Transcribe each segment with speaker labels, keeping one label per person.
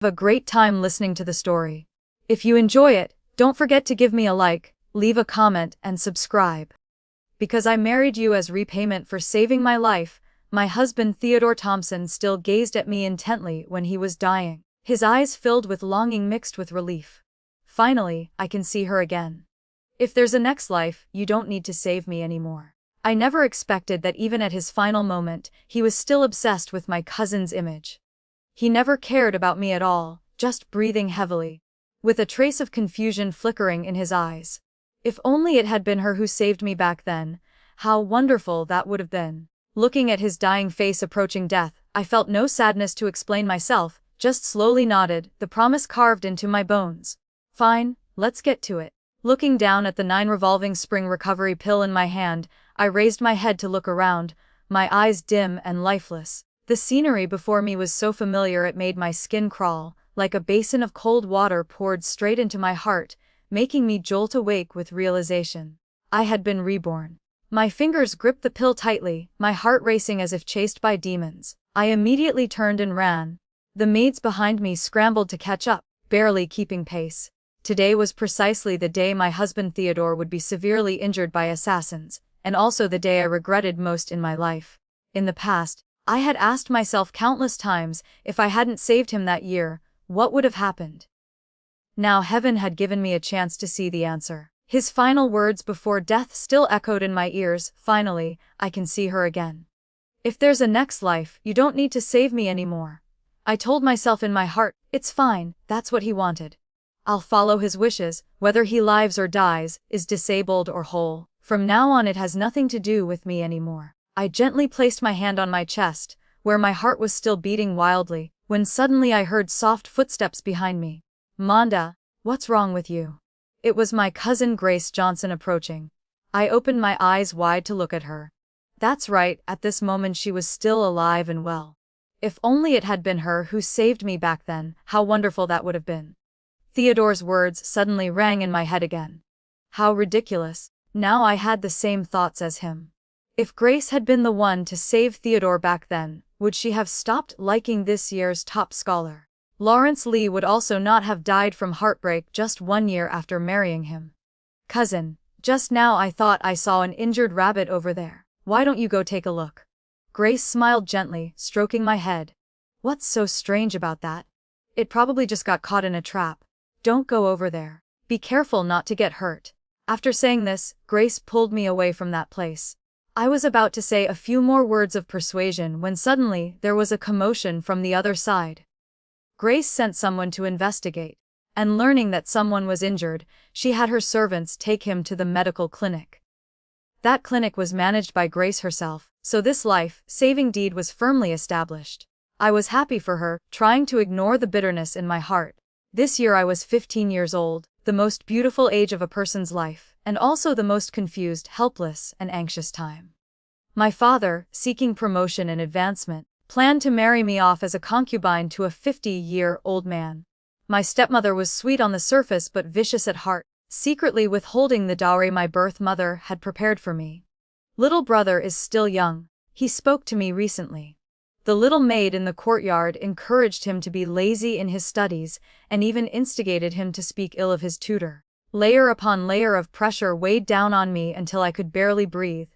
Speaker 1: a great time listening to the story. If you enjoy it, don't forget to give me a like, leave a comment, and subscribe. Because I married you as repayment for saving my life, my husband Theodore Thompson still gazed at me intently when he was dying, his eyes filled with longing mixed with relief. Finally, I can see her again. If there's a next life, you don't need to save me anymore. I never expected that even at his final moment, he was still obsessed with my cousin's image. He never cared about me at all, just breathing heavily, with a trace of confusion flickering in his eyes. If only it had been her who saved me back then, how wonderful that would have been. Looking at his dying face approaching death, I felt no sadness to explain myself, just slowly nodded, the promise carved into my bones. Fine, let's get to it. Looking down at the 9 revolving spring recovery pill in my hand, I raised my head to look around, my eyes dim and lifeless. The scenery before me was so familiar it made my skin crawl, like a basin of cold water poured straight into my heart, making me jolt awake with realization. I had been reborn. My fingers gripped the pill tightly, my heart racing as if chased by demons. I immediately turned and ran. The maids behind me scrambled to catch up, barely keeping pace. Today was precisely the day my husband Theodore would be severely injured by assassins, and also the day I regretted most in my life. In the past, I had asked myself countless times, if I hadn't saved him that year, what would have happened? Now heaven had given me a chance to see the answer. His final words before death still echoed in my ears. Finally, I can see her again. If there's a next life, you don't need to save me anymore. I told myself in my heart, it's fine, that's what he wanted. I'll follow his wishes, whether he lives or dies, is disabled or whole. From now on it has nothing to do with me anymore. I gently placed my hand on my chest, where my heart was still beating wildly, when suddenly I heard soft footsteps behind me. Monda, what's wrong with you? It was my cousin Grace Johnson approaching. I opened my eyes wide to look at her. That's right, at this moment she was still alive and well. If only it had been her who saved me back then, how wonderful that would have been. Theodore's words suddenly rang in my head again. How ridiculous. Now I had the same thoughts as him. If Grace had been the one to save Theodore back then, would she have stopped liking this year's top scholar? Lawrence Lee would also not have died from heartbreak just 1 year after marrying him. Cousin, just now I thought I saw an injured rabbit over there. Why don't you go take a look? Grace smiled gently, stroking my head. What's so strange about that? It probably just got caught in a trap. Don't go over there. Be careful not to get hurt. After saying this, Grace pulled me away from that place. I was about to say a few more words of persuasion when suddenly there was a commotion from the other side. Grace sent someone to investigate, and learning that someone was injured, she had her servants take him to the medical clinic. That clinic was managed by Grace herself, so this life-saving deed was firmly established. I was happy for her, trying to ignore the bitterness in my heart. This year I was 15 years old, the most beautiful age of a person's life, and also the most confused, helpless, and anxious time. My father, seeking promotion and advancement, planned to marry me off as a concubine to a 50-year-old man. My stepmother was sweet on the surface but vicious at heart, secretly withholding the dowry my birth mother had prepared for me. Little brother is still young. He spoke to me recently. The little maid in the courtyard encouraged him to be lazy in his studies, and even instigated him to speak ill of his tutor. Layer upon layer of pressure weighed down on me until I could barely breathe.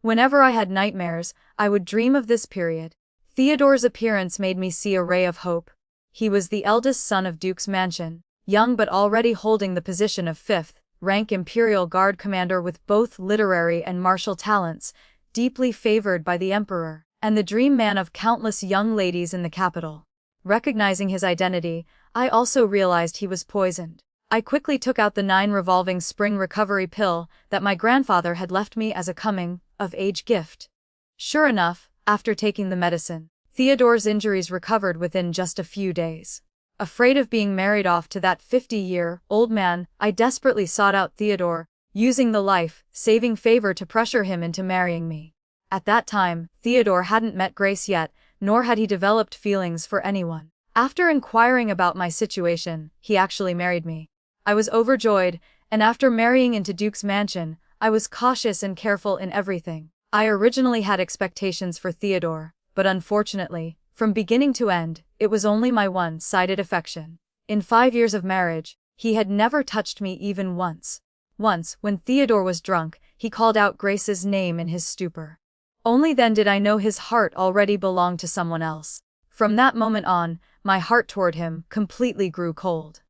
Speaker 1: Whenever I had nightmares, I would dream of this period. Theodore's appearance made me see a ray of hope. He was the eldest son of Duke's Mansion, young but already holding the position of 5th rank Imperial Guard commander with both literary and martial talents, deeply favored by the Emperor, and the dream man of countless young ladies in the capital. Recognizing his identity, I also realized he was poisoned. I quickly took out the 9 revolving spring recovery pill that my grandfather had left me as a coming-of-age gift. Sure enough, after taking the medicine, Theodore's injuries recovered within just a few days. Afraid of being married off to that 50-year-old man, I desperately sought out Theodore, using the life-saving favor to pressure him into marrying me. At that time, Theodore hadn't met Grace yet, nor had he developed feelings for anyone. After inquiring about my situation, he actually married me. I was overjoyed, and after marrying into Duke's Mansion, I was cautious and careful in everything. I originally had expectations for Theodore, but unfortunately, From beginning to end, it was only my one-sided affection. In 5 years of marriage, he had never touched me even once. Once, when Theodore was drunk, he called out Grace's name in his stupor. Only then did I know his heart already belonged to someone else. From that moment on, my heart toward him completely grew cold.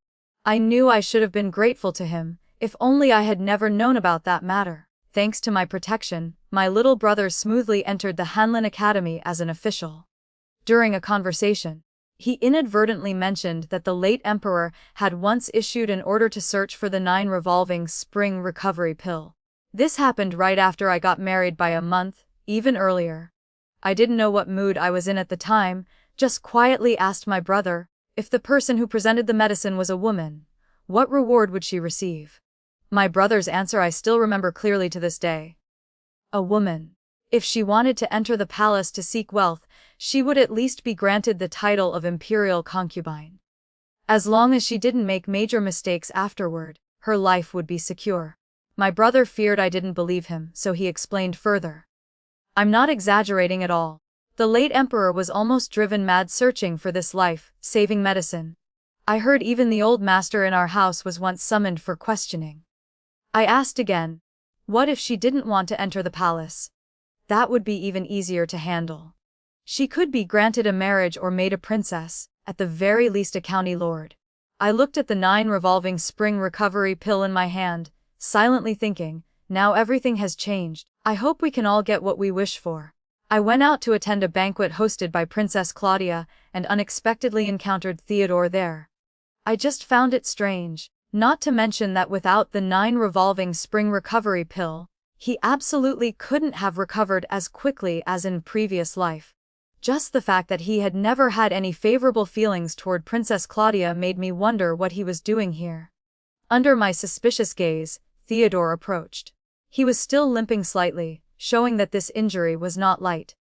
Speaker 1: I knew I should have been grateful to him, if only I had never known about that matter. Thanks to my protection, my little brother smoothly entered the Hanlon Academy as an official. During a conversation, he inadvertently mentioned that the late emperor had once issued an order to search for the 9 revolving spring recovery pill. This happened right after I got married by a month, even earlier. I didn't know what mood I was in at the time, just quietly asked my brother, if the person who presented the medicine was a woman, what reward would she receive? My brother's answer I still remember clearly to this day. A woman. If she wanted to enter the palace to seek wealth, she would at least be granted the title of imperial concubine. As long as she didn't make major mistakes afterward, her life would be secure. My brother feared I didn't believe him, so he explained further. I'm not exaggerating at all. The late emperor was almost driven mad searching for this life-saving medicine. I heard even the old master in our house was once summoned for questioning. I asked again, what if she didn't want to enter the palace? That would be even easier to handle. She could be granted a marriage or made a princess, at the very least a county lord. I looked at the 9 revolving spring recovery pill in my hand, silently thinking, now everything has changed. I hope we can all get what we wish for. I went out to attend a banquet hosted by Princess Claudia and unexpectedly encountered Theodore there. I just found it strange, not to mention that without the 9 revolving spring recovery pill, he absolutely couldn't have recovered as quickly as in previous life. Just the fact that he had never had any favorable feelings toward Princess Claudia made me wonder what he was doing here. Under my suspicious gaze, Theodore approached. He was still limping slightly, showing that this injury was not light.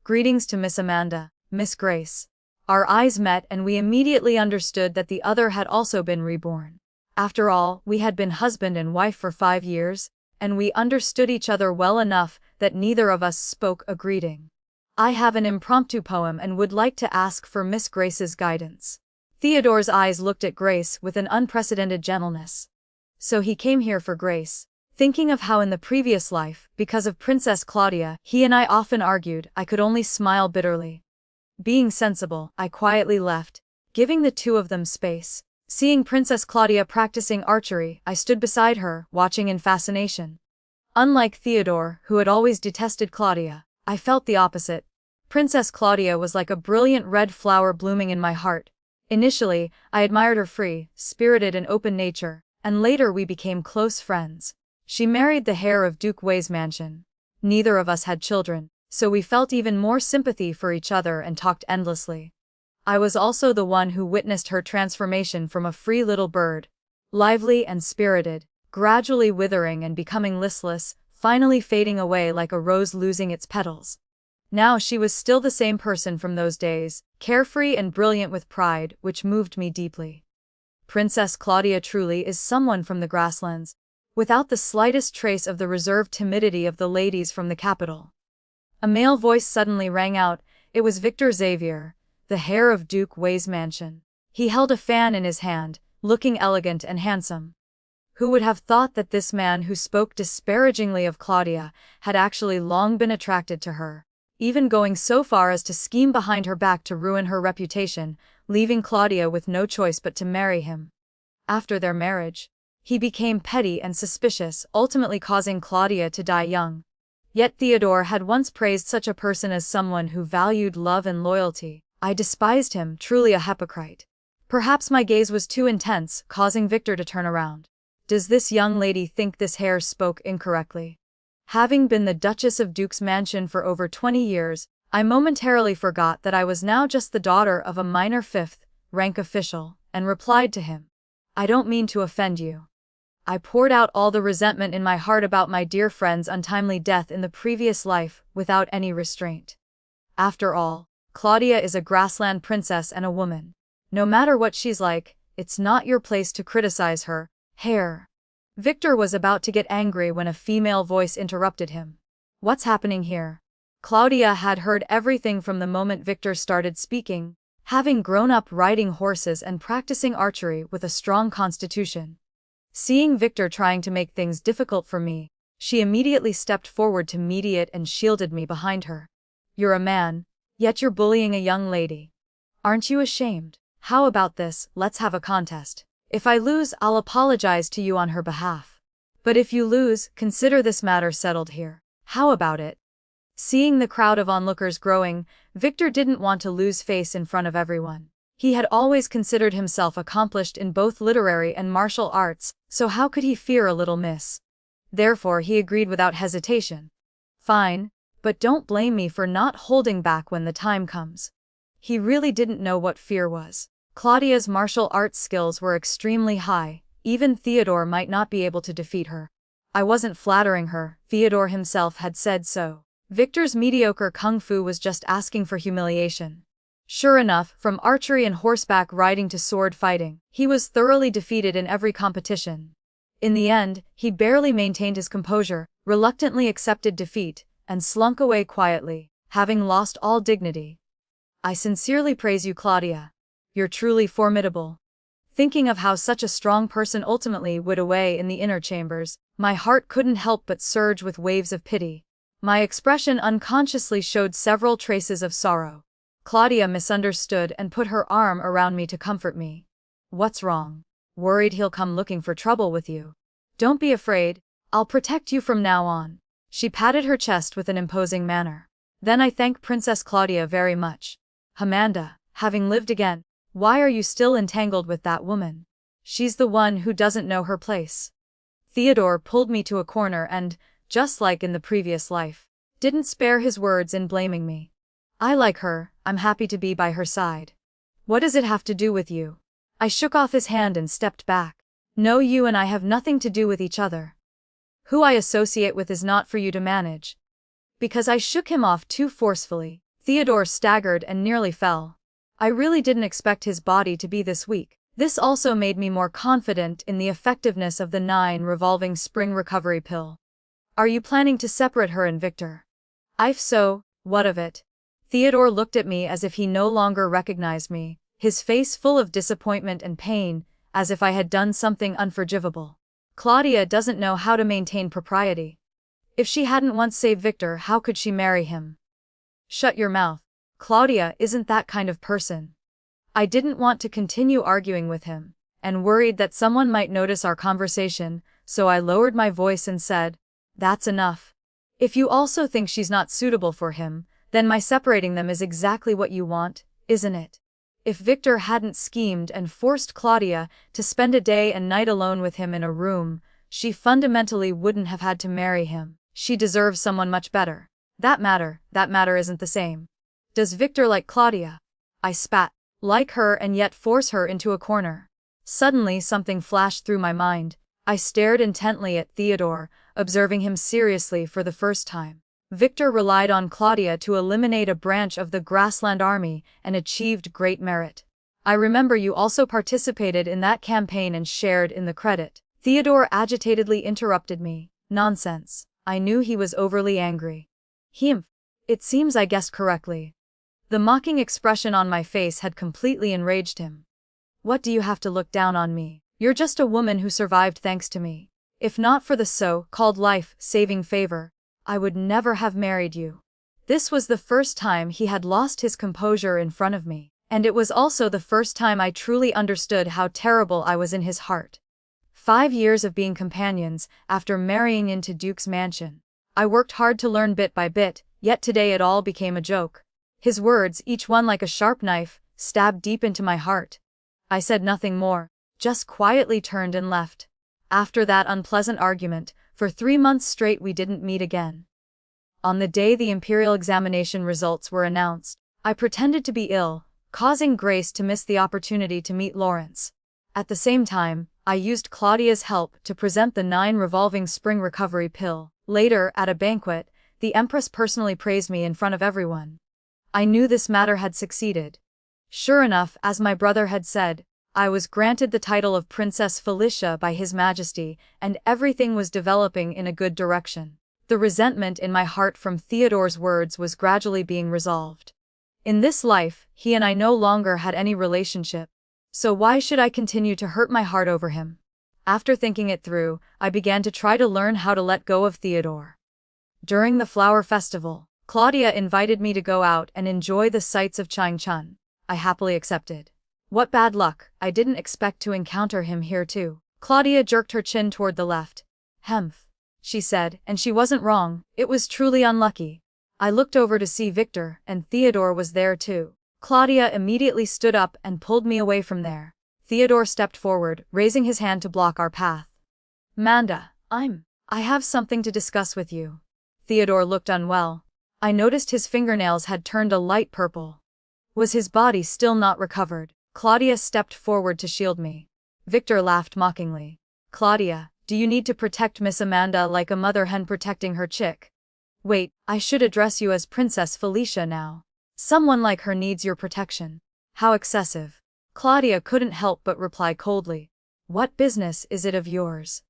Speaker 1: Greetings to Miss Amanda, Miss Grace. Our eyes met and we immediately understood that the other had also been reborn. After all, we had been husband and wife for 5 years, and we understood each other well enough that neither of us spoke a greeting. I have an impromptu poem and would like to ask for Miss Grace's guidance. Theodore's eyes looked at Grace with an unprecedented gentleness. So he came here for Grace. Thinking of how in the previous life, because of Princess Claudia, he and I often argued, I could only smile bitterly. Being sensible, I quietly left, giving the two of them space. Seeing Princess Claudia practicing archery, I stood beside her, watching in fascination. Unlike Theodore, who had always detested Claudia, I felt the opposite. Princess Claudia was like a brilliant red flower blooming in my heart. Initially, I admired her free, spirited and open nature, and later we became close friends. She married the heir of Duke Wei's mansion. Neither of us had children, so we felt even more sympathy for each other and talked endlessly. I was also the one who witnessed her transformation from a free little bird, lively and spirited, gradually withering and becoming listless, finally fading away like a rose losing its petals. Now she was still the same person from those days, carefree and brilliant with pride, which moved me deeply. Princess Claudia truly is someone from the grasslands, without the slightest trace of the reserved timidity of the ladies from the capital. A male voice suddenly rang out. It was Victor Xavier, the heir of Duke Wei's mansion. He held a fan in his hand, looking elegant and handsome. Who would have thought that this man who spoke disparagingly of Claudia had actually long been attracted to her, even going so far as to scheme behind her back to ruin her reputation, leaving Claudia with no choice but to marry him. After their marriage, he became petty and suspicious, ultimately causing Claudia to die young. Yet Theodore had once praised such a person as someone who valued love and loyalty. I despised him, truly a hypocrite. Perhaps my gaze was too intense, causing Victor to turn around. Does this young lady think this heir spoke incorrectly? Having been the Duchess of Duke's mansion for over 20 years, I momentarily forgot that I was now just the daughter of a minor 5th-rank official, and replied to him. I don't mean to offend you. I poured out all the resentment in my heart about my dear friend's untimely death in the previous life, without any restraint. After all, Claudia is a grassland princess and a woman. No matter what she's like, it's not your place to criticize her, Herr. Victor was about to get angry when a female voice interrupted him. What's happening here? Claudia had heard everything from the moment Victor started speaking, having grown up riding horses and practicing archery with a strong constitution. Seeing Victor trying to make things difficult for me, she immediately stepped forward to mediate and shielded me behind her. "You're a man, yet you're bullying a young lady. Aren't you ashamed? How about this, let's have a contest. If I lose, I'll apologize to you on her behalf. But if you lose, consider this matter settled here. How about it?" Seeing the crowd of onlookers growing, Victor didn't want to lose face in front of everyone. He had always considered himself accomplished in both literary and martial arts, so how could he fear a little miss? Therefore he agreed without hesitation. "Fine, but don't blame me for not holding back when the time comes." He really didn't know what fear was. Claudia's martial arts skills were extremely high, even Theodore might not be able to defeat her. I wasn't flattering her, Theodore himself had said so. Victor's mediocre kung fu was just asking for humiliation. Sure enough, from archery and horseback riding to sword fighting, he was thoroughly defeated in every competition. In the end, he barely maintained his composure, reluctantly accepted defeat, and slunk away quietly, having lost all dignity. "I sincerely praise you, Claudia. You're truly formidable." Thinking of how such a strong person ultimately would away in the inner chambers, my heart couldn't help but surge with waves of pity. My expression unconsciously showed several traces of sorrow. Claudia misunderstood and put her arm around me to comfort me. "What's wrong? Worried he'll come looking for trouble with you? Don't be afraid, I'll protect you from now on." She patted her chest with an imposing manner. "Then I thank Princess Claudia very much. Amanda, having lived again, why are you still entangled with that woman? She's the one who doesn't know her place." Theodore pulled me to a corner and, just like in the previous life, didn't spare his words in blaming me. "I like her, I'm happy to be by her side. What does it have to do with you?" I shook off his hand and stepped back. "No, you and I have nothing to do with each other. Who I associate with is not for you to manage." Because I shook him off too forcefully, Theodore staggered and nearly fell. I really didn't expect his body to be this weak. This also made me more confident in the effectiveness of the 9 revolving spring recovery pill. "Are you planning to separate her and Victor?" "If so, what of it?" Theodore looked at me as if he no longer recognized me, his face full of disappointment and pain, as if I had done something unforgivable. "Claudia doesn't know how to maintain propriety. If she hadn't once saved Victor, how could she marry him?" "Shut your mouth. Claudia isn't that kind of person." I didn't want to continue arguing with him, and worried that someone might notice our conversation, so I lowered my voice and said, "That's enough. If you also think she's not suitable for him, then my separating them is exactly what you want, isn't it? If Victor hadn't schemed and forced Claudia to spend a day and night alone with him in a room, she fundamentally wouldn't have had to marry him. She deserves someone much better. That matter isn't the same. Does Victor like Claudia?" I spat. "Like her and yet force her into a corner." Suddenly something flashed through my mind. I stared intently at Theodore, observing him seriously for the first time. Victor relied on Claudia to eliminate a branch of the Grassland Army and achieved great merit. "I remember you also participated in that campaign and shared in the credit." Theodore agitatedly interrupted me. "Nonsense." I knew he was overly angry. It seems I guessed correctly." The mocking expression on my face had completely enraged him. "What do you have to look down on me? You're just a woman who survived thanks to me. If not for the so-called life-saving favor, I would never have married you." This was the first time he had lost his composure in front of me, and it was also the first time I truly understood how terrible I was in his heart. 5 years of being companions, after marrying into Duke's mansion. I worked hard to learn bit by bit, yet today it all became a joke. His words, each one like a sharp knife, stabbed deep into my heart. I said nothing more, just quietly turned and left. After that unpleasant argument, for 3 months straight we didn't meet again. On the day the imperial examination results were announced, I pretended to be ill, causing Grace to miss the opportunity to meet Lawrence. At the same time, I used Claudia's help to present the 9 revolving spring recovery pill. Later, at a banquet, the Empress personally praised me in front of everyone. I knew this matter had succeeded. Sure enough, as my brother had said, I was granted the title of Princess Felicia by His Majesty, and everything was developing in a good direction. The resentment in my heart from Theodore's words was gradually being resolved. In this life, he and I no longer had any relationship. So why should I continue to hurt my heart over him? After thinking it through, I began to try to learn how to let go of Theodore. During the flower festival, Claudia invited me to go out and enjoy the sights of Changchun. I happily accepted. What bad luck, I didn't expect to encounter him here too. Claudia jerked her chin toward the left. Hemph, she said, and she wasn't wrong, it was truly unlucky. I looked over to see Victor, and Theodore was there too. Claudia immediately stood up and pulled me away from there. Theodore stepped forward, raising his hand to block our path. Manda, I have something to discuss with you. Theodore looked unwell. I noticed his fingernails had turned a light purple. Was his body still not recovered? Claudia stepped forward to shield me. Victor laughed mockingly. Claudia, do you need to protect Miss Amanda like a mother hen protecting her chick? Wait, I should address you as Princess Felicia now. Someone like her needs your protection. How excessive. Claudia couldn't help but reply coldly. What business is it of yours?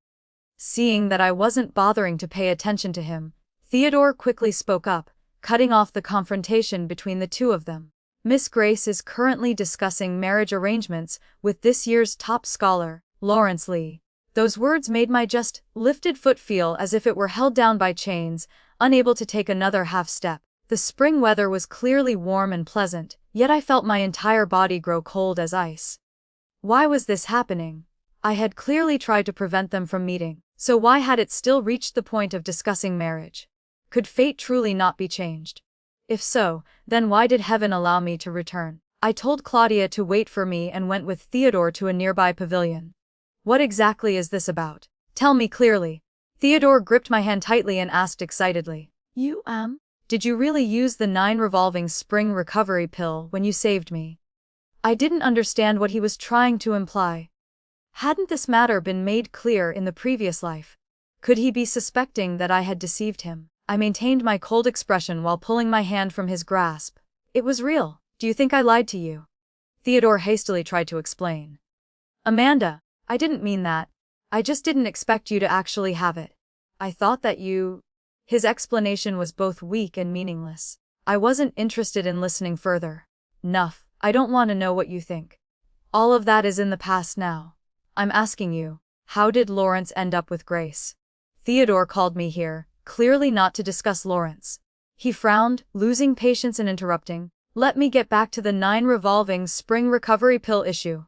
Speaker 1: Seeing that I wasn't bothering to pay attention to him, Theodore quickly spoke up, cutting off the confrontation between the two of them. Miss Grace is currently discussing marriage arrangements with this year's top scholar, Lawrence Lee. Those words made my just lifted foot feel as if it were held down by chains, unable to take another half step. The spring weather was clearly warm and pleasant, yet I felt my entire body grow cold as ice. Why was this happening? I had clearly tried to prevent them from meeting, so why had it still reached the point of discussing marriage? Could fate truly not be changed? If so, then why did heaven allow me to return? I told Claudia to wait for me and went with Theodore to a nearby pavilion. What exactly is this about? Tell me clearly. Theodore gripped my hand tightly and asked excitedly. Did you really use the 9 revolving spring recovery pill when you saved me? I didn't understand what he was trying to imply. Hadn't this matter been made clear in the previous life? Could he be suspecting that I had deceived him? I maintained my cold expression while pulling my hand from his grasp. It was real. Do you think I lied to you? Theodore hastily tried to explain. Amanda, I didn't mean that. I just didn't expect you to actually have it. I thought that you... His explanation was both weak and meaningless. I wasn't interested in listening further. Nuff, I don't want to know what you think. All of that is in the past now. I'm asking you, how did Lawrence end up with Grace? Theodore called me here, clearly not to discuss Lawrence. He frowned, losing patience and interrupting. Let me get back to the 9 revolving spring recovery pill issue.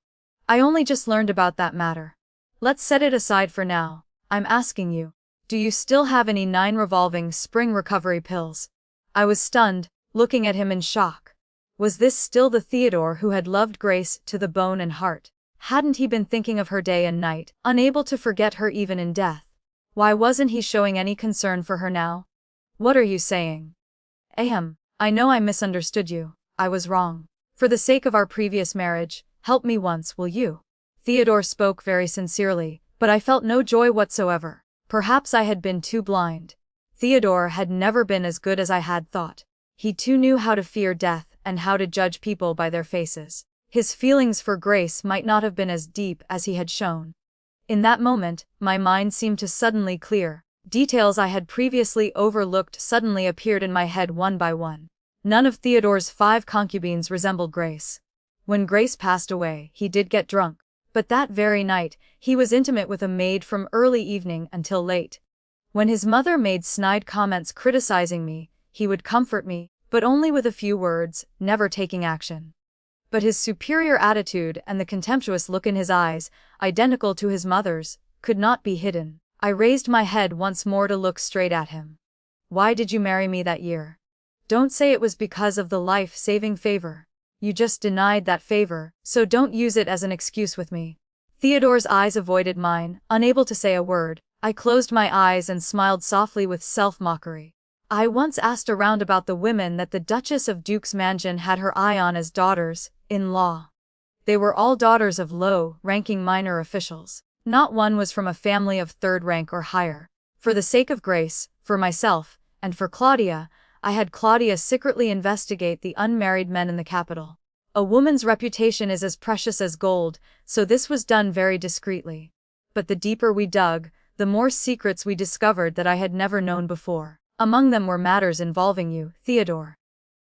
Speaker 1: I only just learned about that matter. Let's set it aside for now. I'm asking you, do you still have any 9 revolving spring recovery pills? I was stunned, looking at him in shock. Was this still the Theodore who had loved Grace to the bone and heart? Hadn't he been thinking of her day and night, unable to forget her even in death? Why wasn't he showing any concern for her now? What are you saying? Ahem, I know I misunderstood you. I was wrong. For the sake of our previous marriage, help me once, will you? Theodore spoke very sincerely, but I felt no joy whatsoever. Perhaps I had been too blind. Theodore had never been as good as I had thought. He too knew how to fear death and how to judge people by their faces. His feelings for Grace might not have been as deep as he had shown. In that moment, my mind seemed to suddenly clear. Details I had previously overlooked suddenly appeared in my head one by one. None of Theodore's 5 concubines resembled Grace. When Grace passed away, he did get drunk. But that very night, he was intimate with a maid from early evening until late. When his mother made snide comments criticizing me, he would comfort me, but only with a few words, never taking action. But his superior attitude and the contemptuous look in his eyes, identical to his mother's, could not be hidden. I raised my head once more to look straight at him. Why did you marry me that year? Don't say it was because of the life-saving favor. You just denied that favor, so don't use it as an excuse with me. Theodore's eyes avoided mine, unable to say a word. I closed my eyes and smiled softly with self-mockery. I once asked around about the women that the Duchess of Duke's Mansion had her eye on as daughters-in-law. They were all daughters of low-ranking minor officials. Not one was from a family of 3rd rank or higher. For the sake of Grace, for myself, and for Claudia, I had Claudia secretly investigate the unmarried men in the capital. A woman's reputation is as precious as gold, so this was done very discreetly. But the deeper we dug, the more secrets we discovered that I had never known before. Among them were matters involving you, Theodore.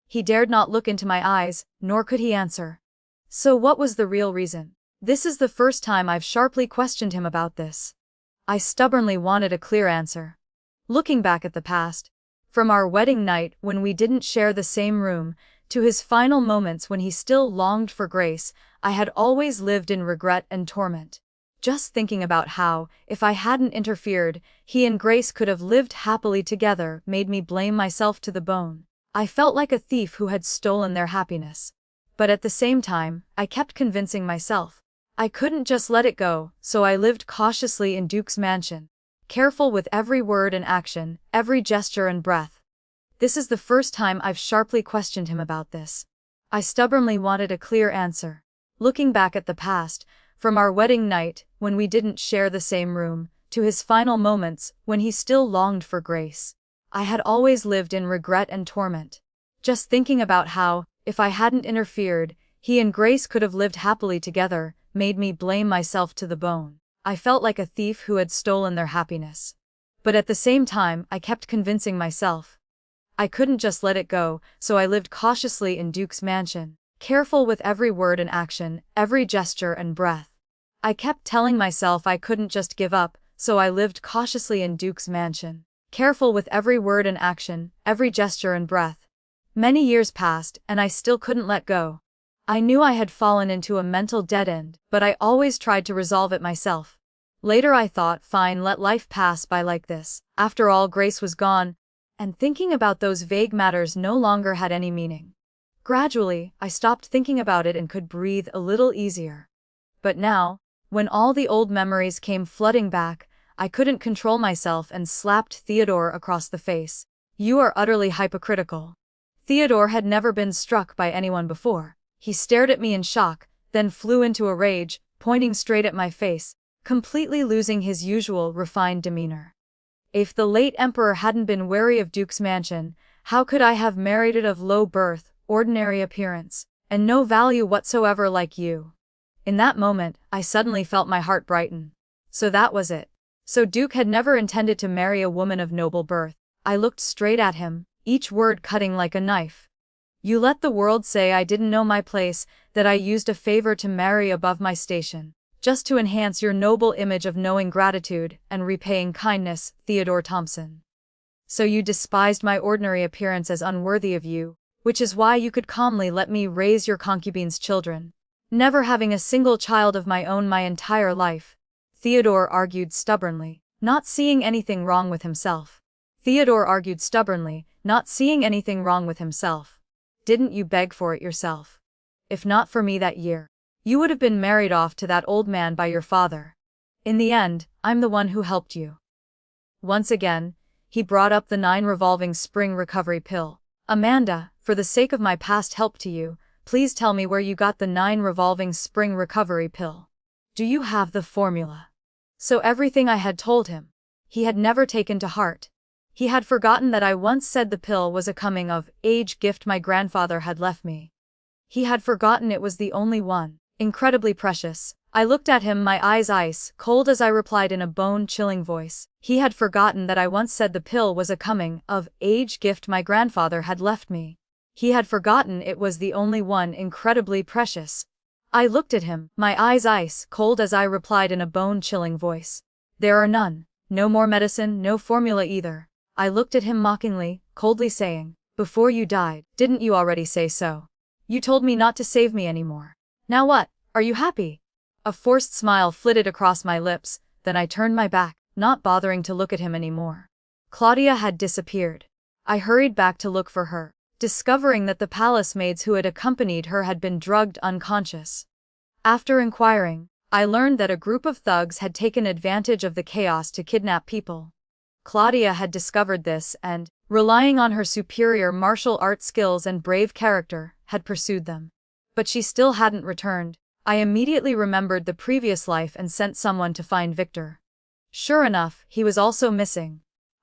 Speaker 1: He dared not look into my eyes, nor could he answer. So what was the real reason? This is the first time I've sharply questioned him about this. I stubbornly wanted a clear answer. Looking back at the past, from our wedding night when we didn't share the same room, to his final moments when he still longed for Grace, I had always lived in regret and torment. Just thinking about how, if I hadn't interfered, he and Grace could have lived happily together made me blame myself to the bone. I felt like a thief who had stolen their happiness. But at the same time, I kept convincing myself I couldn't just let it go, so I lived cautiously in Duke's mansion, careful with every word and action, every gesture and breath. This is the first time I've sharply questioned him about this. I stubbornly wanted a clear answer. Looking back at the past, from our wedding night, when we didn't share the same room, to his final moments, when he still longed for Grace, I had always lived in regret and torment. Just thinking about how, if I hadn't interfered, he and Grace could have lived happily together, made me blame myself to the bone. I felt like a thief who had stolen their happiness. But at the same time, I kept convincing myself I couldn't just let it go, so I lived cautiously in Duke's mansion, careful with every word and action, every gesture and breath. I kept telling myself I couldn't just give up, so I lived cautiously in Duke's mansion, careful with every word and action, every gesture and breath. Many years passed, and I still couldn't let go. I knew I had fallen into a mental dead end, but I always tried to resolve it myself. Later I thought, fine, let life pass by like this. After all, Grace was gone, and thinking about those vague matters no longer had any meaning. Gradually, I stopped thinking about it and could breathe a little easier. But now, when all the old memories came flooding back, I couldn't control myself and slapped Theodore across the face. You are utterly hypocritical. Theodore had never been struck by anyone before. He stared at me in shock, then flew into a rage, pointing straight at my face, completely losing his usual refined demeanor. If the late emperor hadn't been wary of Duke's mansion, how could I have married it of low birth, ordinary appearance, and no value whatsoever like you? In that moment, I suddenly felt my heart brighten. So that was it. So Duke had never intended to marry a woman of noble birth. I looked straight at him, each word cutting like a knife. You let the world say I didn't know my place, that I used a favor to marry above my station, just to enhance your noble image of knowing gratitude and repaying kindness, Theodore Thompson. So you despised my ordinary appearance as unworthy of you, which is why you could calmly let me raise your concubine's children, never having a single child of my own my entire life. Theodore argued stubbornly, not seeing anything wrong with himself. Theodore argued stubbornly, not seeing anything wrong with himself. Didn't you beg for it yourself? If not for me that year, you would have been married off to that old man by your father. In the end, I'm the one who helped you. Once again, he brought up the 9 revolving spring recovery pill. Amanda, for the sake of my past help to you, please tell me where you got the 9 revolving spring recovery pill. Do you have the formula? So everything I had told him, he had never taken to heart. He had forgotten that I once said the pill was a coming-of-age gift my grandfather had left me. He had forgotten it was the only one, incredibly precious. I looked at him, my eyes ice cold as I replied in a bone-chilling voice. He had forgotten that I once said the pill was a coming-of-age gift my grandfather had left me. He had forgotten it was the only one, incredibly precious. I looked at him, my eyes ice cold as I replied in a bone-chilling voice. There are none. No more medicine, no formula either. I looked at him mockingly, coldly saying, before you died, didn't you already say so? You told me not to save me anymore. Now what, are you happy? A forced smile flitted across my lips, then I turned my back, not bothering to look at him anymore. Claudia had disappeared. I hurried back to look for her, discovering that the palace maids who had accompanied her had been drugged unconscious. After inquiring, I learned that a group of thugs had taken advantage of the chaos to kidnap people. Claudia had discovered this and, relying on her superior martial arts skills and brave character, had pursued them. But she still hadn't returned. I immediately remembered the previous life and sent someone to find Victor. Sure enough, he was also missing.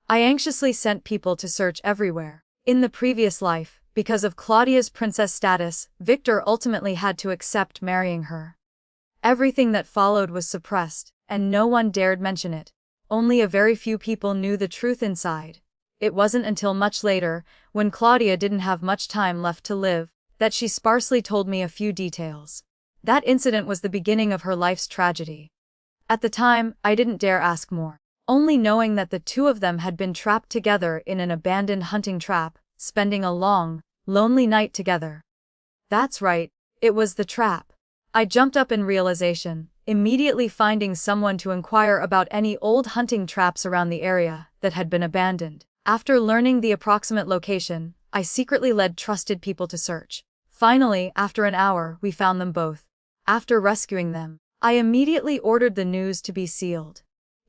Speaker 1: I anxiously sent people to search everywhere. In the previous life, because of Claudia's princess status, Victor ultimately had to accept marrying her. Everything that followed was suppressed, and no one dared mention it. only a very few people knew the truth inside. It wasn't until much later, when Claudia didn't have much time left to live, that she sparsely told me a few details. That incident was the beginning of her life's tragedy. At the time, I didn't dare ask more, only knowing that the two of them had been trapped together in an abandoned hunting trap, spending a long, lonely night together. That's right, it was the trap. I jumped up in realization, immediately finding someone to inquire about any old hunting traps around the area that had been abandoned. After learning the approximate location, I secretly led trusted people to search. Finally, after an hour, we found them both. After rescuing them, I immediately ordered the news to be sealed.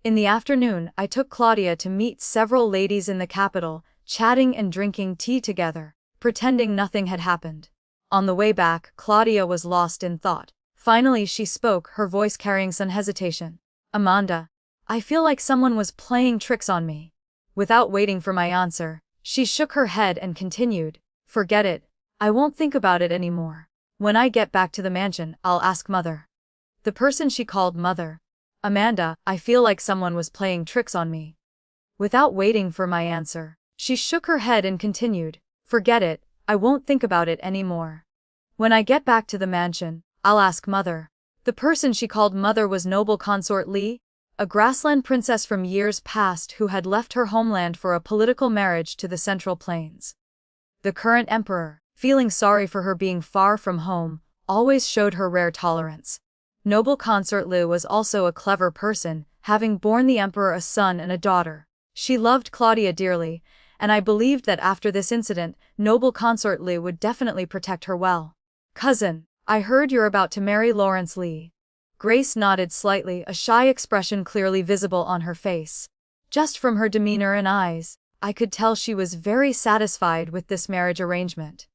Speaker 1: In the afternoon, I took Claudia to meet several ladies in the capital, chatting and drinking tea together, pretending nothing had happened. On the way back, Claudia was lost in thought. Finally she spoke, her voice carrying some hesitation. "Amanda, I feel like someone was playing tricks on me." Without waiting for my answer, she shook her head and continued, "Forget it. I won't think about it anymore. When I get back to the mansion, I'll ask Mother." The person she called Mother. "Amanda, I feel like someone was playing tricks on me." Without waiting for my answer, she shook her head and continued, "Forget it. I won't think about it anymore. When I get back to the mansion, I'll ask Mother." The person she called Mother was noble consort Li, a grassland princess from years past who had left her homeland for a political marriage to the Central Plains. The current emperor, feeling sorry for her being far from home, always showed her rare tolerance. Noble consort Li was also a clever person, having borne the emperor a son and a daughter. She loved Claudia dearly, and I believed that after this incident, noble consort Li would definitely protect her well. "Cousin, I heard you're about to marry Lawrence Lee." Grace nodded slightly, a shy expression clearly visible on her face. Just from her demeanor and eyes, I could tell she was very satisfied with this marriage arrangement.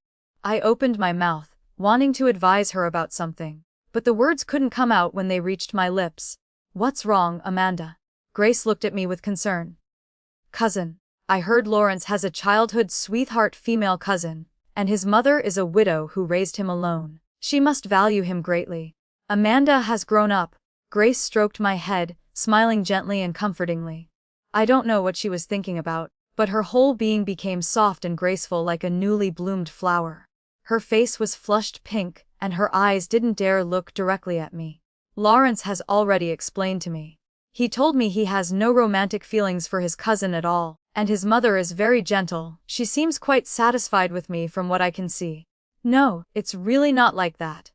Speaker 1: I opened my mouth, wanting to advise her about something, but the words couldn't come out when they reached my lips. "What's wrong, Amanda?" Grace looked at me with concern. "Cousin, I heard Lawrence has a childhood sweetheart female cousin, and his mother is a widow who raised him alone. She must value him greatly. Amanda has grown up." Grace stroked my head, smiling gently and comfortingly. I don't know what she was thinking about, but her whole being became soft and graceful like a newly bloomed flower. Her face was flushed pink, and her eyes didn't dare look directly at me. "Lawrence has already explained to me. He told me he has no romantic feelings for his cousin at all, and his mother is very gentle. She seems quite satisfied with me from what I can see." "No, it's really not like that."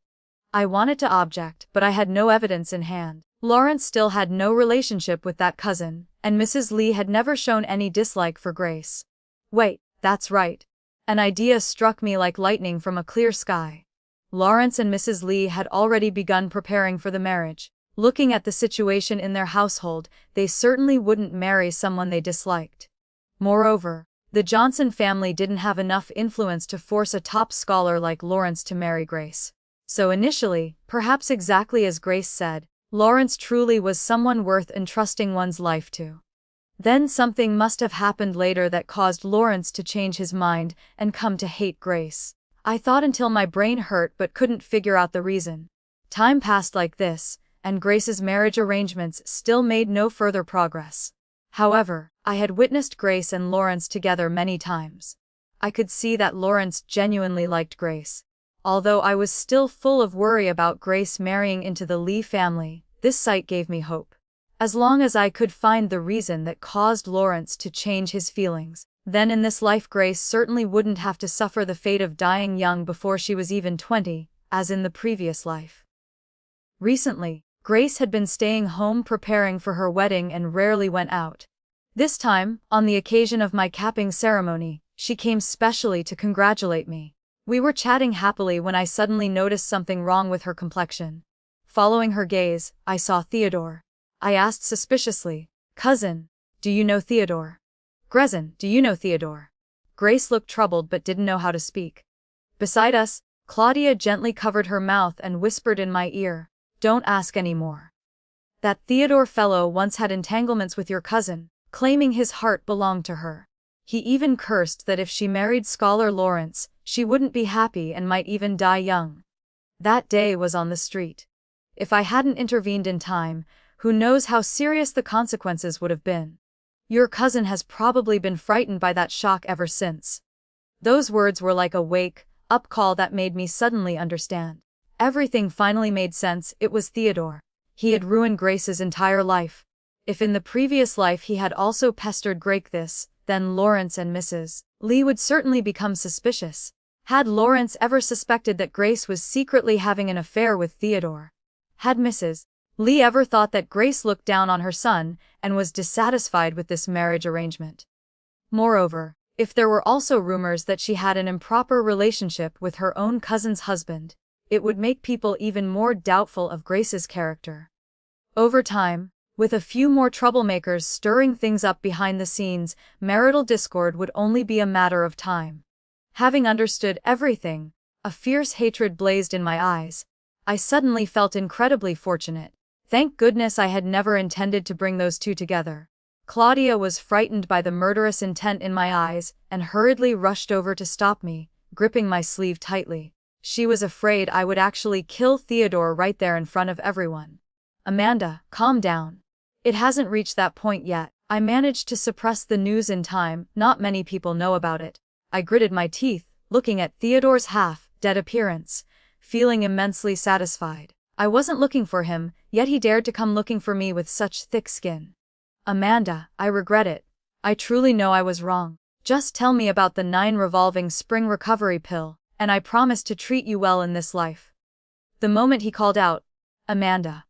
Speaker 1: I wanted to object, but I had no evidence in hand. Lawrence still had no relationship with that cousin, and Mrs. Lee had never shown any dislike for Grace. Wait, that's right. An idea struck me like lightning from a clear sky. Lawrence and Mrs. Lee had already begun preparing for the marriage. Looking at the situation in their household, they certainly wouldn't marry someone they disliked. Moreover, the Johnson family didn't have enough influence to force a top scholar like Lawrence to marry Grace. So initially, perhaps exactly as Grace said, Lawrence truly was someone worth entrusting one's life to. Then something must have happened later that caused Lawrence to change his mind and come to hate Grace. I thought until my brain hurt but couldn't figure out the reason. Time passed like this, and Grace's marriage arrangements still made no further progress. However, I had witnessed Grace and Lawrence together many times. I could see that Lawrence genuinely liked Grace. Although I was still full of worry about Grace marrying into the Lee family, this sight gave me hope. As long as I could find the reason that caused Lawrence to change his feelings, then in this life Grace certainly wouldn't have to suffer the fate of dying young before she was even 20, as in the previous life. Recently, Grace had been staying home preparing for her wedding and rarely went out. This time, on the occasion of my capping ceremony, she came specially to congratulate me. We were chatting happily when I suddenly noticed something wrong with her complexion. Following her gaze, I saw Theodore. I asked suspiciously, "Cousin, do you know Theodore?" "Grezin, do you know Theodore?" Grace looked troubled but didn't know how to speak. Beside us, Claudia gently covered her mouth and whispered in my ear, "Don't ask any more. That Theodore fellow once had entanglements with your cousin, claiming his heart belonged to her. He even cursed that if she married Scholar Lawrence, she wouldn't be happy and might even die young. That day was on the street. If I hadn't intervened in time, Who knows how serious the consequences would have been? Your cousin has probably been frightened by that shock ever since. Those words were like a wake-up call that made me suddenly understand. Everything finally made sense. It was Theodore. He had ruined Grace's entire life. If in the previous life he had also pestered Grace, then Lawrence and Mrs. Lee would certainly become suspicious. Had Lawrence ever suspected that Grace was secretly having an affair with Theodore? Had Mrs. Lee ever thought that Grace looked down on her son and was dissatisfied with this marriage arrangement? Moreover, if there were also rumors that she had an improper relationship with her own cousin's husband, it would make people even more doubtful of Grace's character. Over time, with a few more troublemakers stirring things up behind the scenes, marital discord would only be a matter of time. Having understood everything, a fierce hatred blazed in my eyes. I suddenly felt incredibly fortunate. Thank goodness I had never intended to bring those two together. Claudia was frightened by the murderous intent in my eyes and hurriedly rushed over to stop me, gripping my sleeve tightly. She was afraid I would actually kill Theodore right there in front of everyone. Amanda, calm down. It hasn't reached that point yet. I managed to suppress the news in time. Not many people know about it. I gritted my teeth, looking at Theodore's half-dead appearance, feeling immensely satisfied. I wasn't looking for him, yet he dared to come looking for me with such thick skin. Amanda, I regret it. I truly know I was wrong. Just tell me about the 9 revolving spring recovery pill, and I promise to treat you well in this life. The moment he called out, Amanda,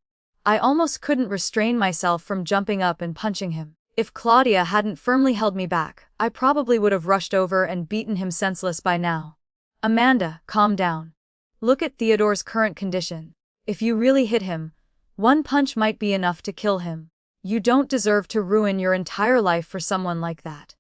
Speaker 1: I almost couldn't restrain myself from jumping up and punching him. If Claudia hadn't firmly held me back, I probably would have rushed over and beaten him senseless by now. Amanda, calm down. Look at Theodore's current condition. If you really hit him, one punch might be enough to kill him. You don't deserve to ruin your entire life for someone like that.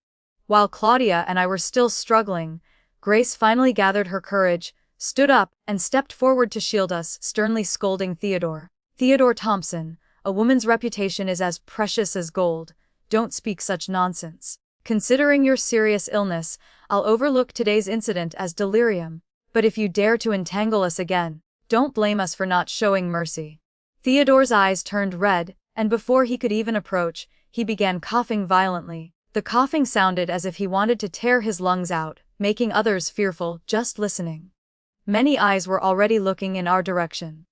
Speaker 1: While Claudia and I were still struggling, Grace finally gathered her courage, stood up, and stepped forward to shield us, sternly scolding Theodore. Theodore Thompson, a woman's reputation is as precious as gold. Don't speak such nonsense. Considering your serious illness, I'll overlook today's incident as delirium. But if you dare to entangle us again, don't blame us for not showing mercy. Theodore's eyes turned red, and before he could even approach, he began coughing violently. The coughing sounded as if he wanted to tear his lungs out, making others fearful just listening. Many eyes were already looking in our direction.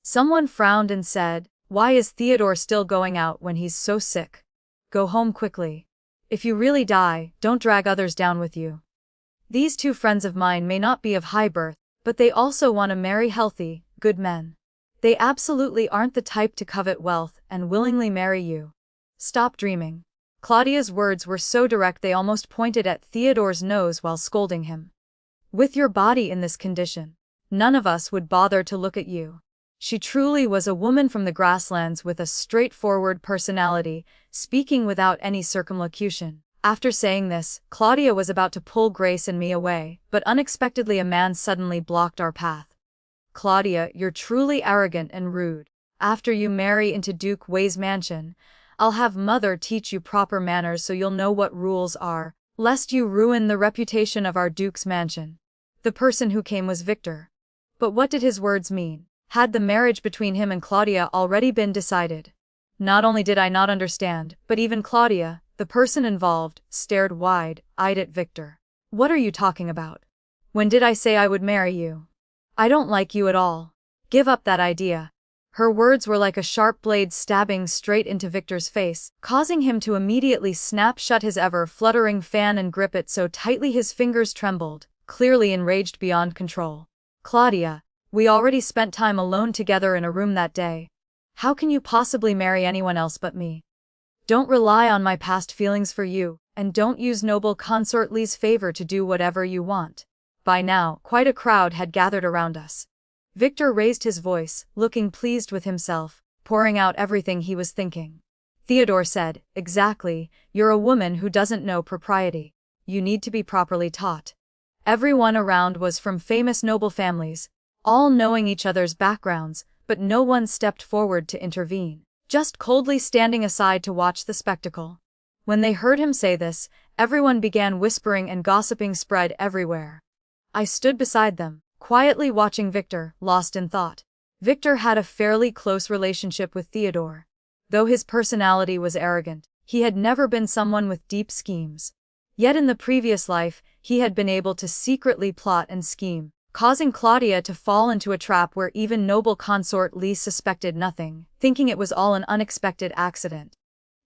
Speaker 1: Someone frowned and said, "Why is Theodore still going out when he's so sick? Go home quickly. If you really die, don't drag others down with you." These 2 friends of mine may not be of high birth, but they also want to marry healthy, good men. They absolutely aren't the type to covet wealth and willingly marry you. Stop dreaming. Claudia's words were so direct they almost pointed at Theodore's nose while scolding him. With your body in this condition, none of us would bother to look at you. She truly was a woman from the grasslands with a straightforward personality, speaking without any circumlocution. After saying this, Claudia was about to pull Grace and me away, but unexpectedly a man suddenly blocked our path. Claudia, you're truly arrogant and rude. After you marry into Duke Way's mansion, I'll have Mother teach you proper manners so you'll know what rules are, lest you ruin the reputation of our Duke's mansion. The person who came was Victor. But what did his words mean? Had the marriage between him and Claudia already been decided? Not only did I not understand, but even Claudia, the person involved, stared wide-eyed at Victor. What are you talking about? When did I say I would marry you? I don't like you at all. Give up that idea. Her words were like a sharp blade stabbing straight into Victor's face, causing him to immediately snap shut his ever-fluttering fan and grip it so tightly his fingers trembled, clearly enraged beyond control. Claudia, we already spent time alone together in a room that day. How can you possibly marry anyone else but me? Don't rely on my past feelings for you, and don't use noble consort Lee's favor to do whatever you want. By now, quite a crowd had gathered around us. Victor raised his voice, looking pleased with himself, pouring out everything he was thinking. Theodore said, "Exactly, you're a woman who doesn't know propriety. You need to be properly taught." Everyone around was from famous noble families, all knowing each other's backgrounds, but no one stepped forward to intervene, just coldly standing aside to watch the spectacle. When they heard him say this, everyone began whispering and gossiping spread everywhere. I stood beside them, quietly watching Victor, lost in thought. Victor had a fairly close relationship with Theodore. Though his personality was arrogant, he had never been someone with deep schemes. Yet in the previous life, he had been able to secretly plot and scheme, causing Claudia to fall into a trap where even noble consort Lee suspected nothing, thinking it was all an unexpected accident.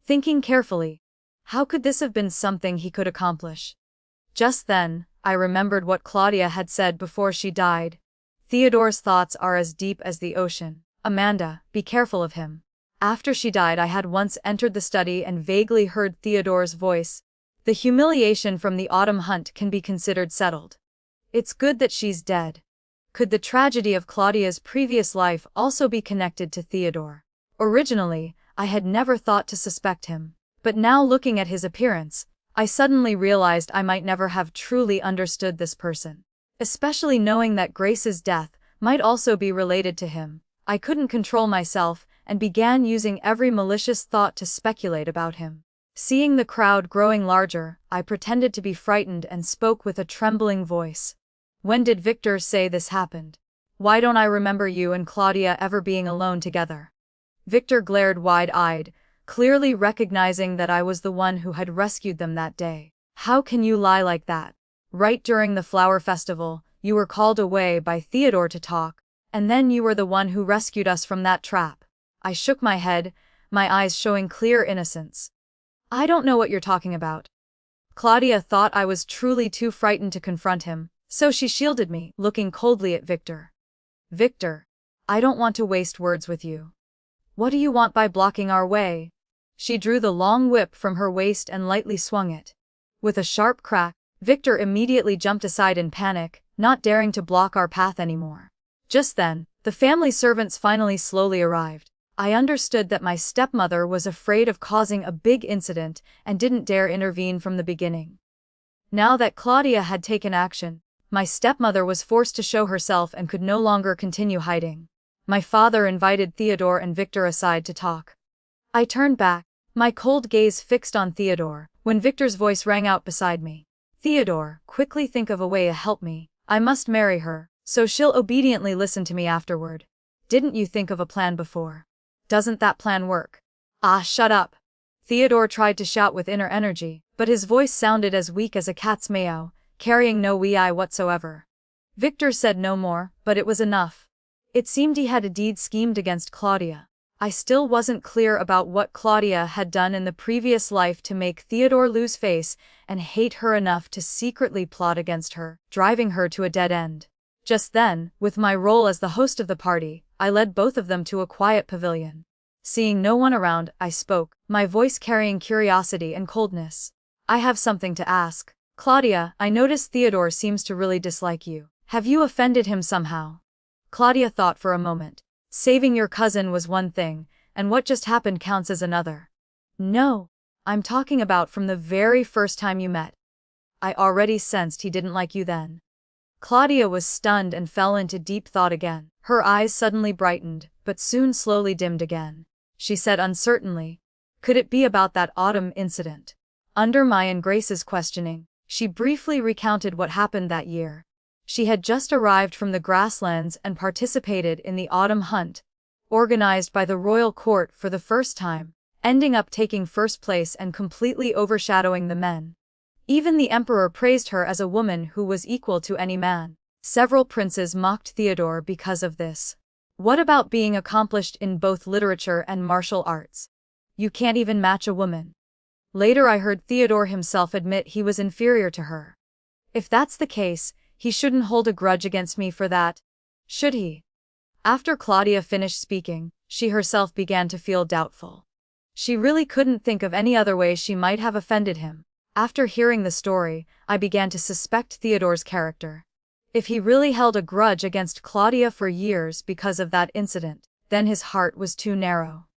Speaker 1: Thinking carefully, how could this have been something he could accomplish? Just then, I remembered what Claudia had said before she died. Theodore's thoughts are as deep as the ocean. Amanda, be careful of him. After she died, I had once entered the study and vaguely heard Theodore's voice. The humiliation from the autumn hunt can be considered settled. It's good that she's dead. Could the tragedy of Claudia's previous life also be connected to Theodore? Originally, I had never thought to suspect him. But now looking at his appearance, I suddenly realized I might never have truly understood this person. Especially knowing that Grace's death might also be related to him. I couldn't control myself and began using every malicious thought to speculate about him. Seeing the crowd growing larger, I pretended to be frightened and spoke with a trembling voice. When did Victor say this happened? Why don't I remember you and Claudia ever being alone together? Victor glared wide-eyed, clearly recognizing that I was the one who had rescued them that day. How can you lie like that? Right during the flower festival, you were called away by Theodore to talk, and then you were the one who rescued us from that trap. I shook my head, my eyes showing clear innocence. I don't know what you're talking about. Claudia thought I was truly too frightened to confront him, so she shielded me, looking coldly at Victor. Victor, I don't want to waste words with you. What do you want by blocking our way? She drew the long whip from her waist and lightly swung it. With a sharp crack, Victor immediately jumped aside in panic, not daring to block our path anymore. Just then, the family servants finally slowly arrived. I understood that my stepmother was afraid of causing a big incident and didn't dare intervene from the beginning. Now that Claudia had taken action, my stepmother was forced to show herself and could no longer continue hiding. My father invited Theodore and Victor aside to talk. I turned back, my cold gaze fixed on Theodore, when Victor's voice rang out beside me. Theodore, quickly think of a way to help me. I must marry her, so she'll obediently listen to me afterward. Didn't you think of a plan before? Doesn't that plan work? Ah, shut up. Theodore tried to shout with inner energy, but his voice sounded as weak as a cat's meow, carrying no wee-eye whatsoever. Victor said no more, but it was enough. It seemed he had indeed schemed against Claudia. I still wasn't clear about what Claudia had done in the previous life to make Theodore lose face and hate her enough to secretly plot against her, driving her to a dead end. Just then, with my role as the host of the party, I led both of them to a quiet pavilion. Seeing no one around, I spoke, my voice carrying curiosity and coldness. I have something to ask. Claudia, I notice Theodore seems to really dislike you. Have you offended him somehow? Claudia thought for a moment. Saving your cousin was one thing, and what just happened counts as another. No, I'm talking about from the very first time you met. I already sensed he didn't like you then. Claudia was stunned and fell into deep thought again. Her eyes suddenly brightened, but soon slowly dimmed again. She said uncertainly, could it be about that autumn incident? Under my and Grace's questioning, she briefly recounted what happened that year. She had just arrived from the grasslands and participated in the autumn hunt, organized by the royal court for the first time, ending up taking first place and completely overshadowing the men. Even the emperor praised her as a woman who was equal to any man. Several princes mocked Theodore because of this. What about being accomplished in both literature and martial arts? You can't even match a woman. Later I heard Theodore himself admit he was inferior to her. If that's the case, he shouldn't hold a grudge against me for that, should he? After Claudia finished speaking, she herself began to feel doubtful. She really couldn't think of any other way she might have offended him. After hearing the story, I began to suspect Theodore's character. If he really held a grudge against Claudia for years because of that incident, then his heart was too narrow.